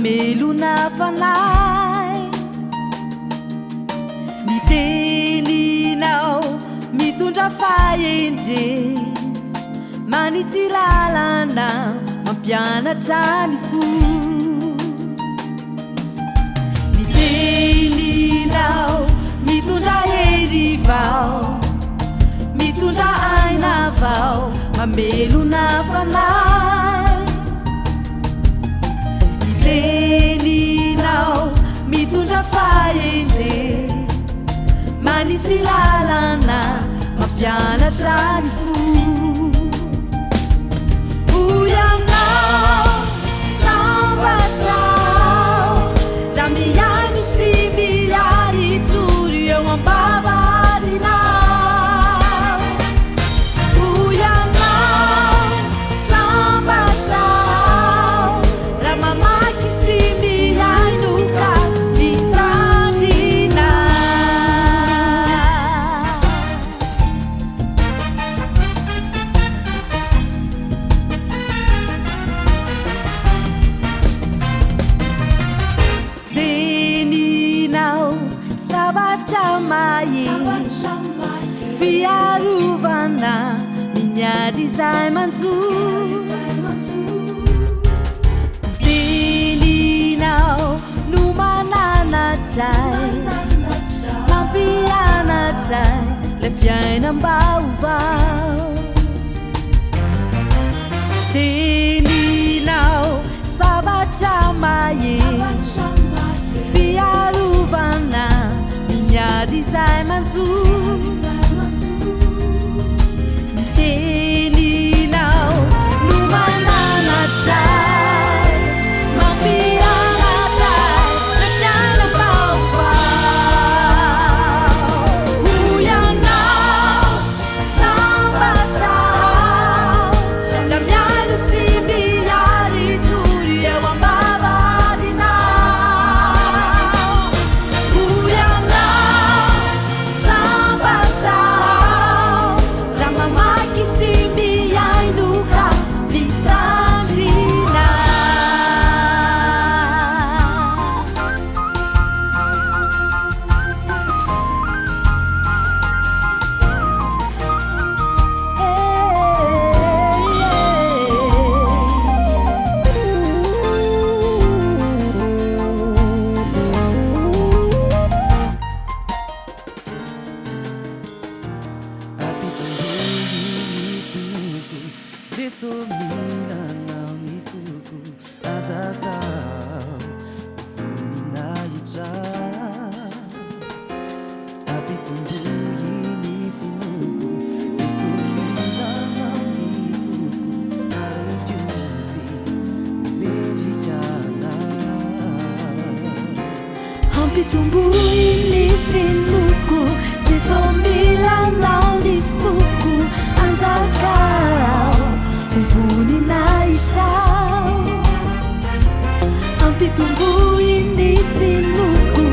mamelona fanahy miteninao mitondra fahendre manitsy lalana mampianatra ny fo miteninao mitondra hery vao mitondra aina vao mamelona fanahy miteninao mitondra fahendre manitsy lalana mampianatra ny fo uyanao sambatrao da miaino sy miary tory eo ambavadinao uyanao sambatrao da mamaky sy miaino ka mitandrina sabatra mai fiarovana minyady zay manjoy teninao no mananatray mampianatray le fiainam-baovao teninao sabatra mai fiarovana minyady zay manjoy teninao no mananatray mampianatray le fiainam-baovao uyanao sambatrao da miaino sy miary tory eo ambavadinao uyanao sambatrao da mamaky sy miaino ka mitandrina Zesomila nao ni fuku azakao ufuni na itra apitumbuyi ni finuku zesomila nao ni fuku arejuvi umejijana apitumbuyi ni finuku zesomila nao ni fuku azakao ufuni na ishao ampitumbui ni finuku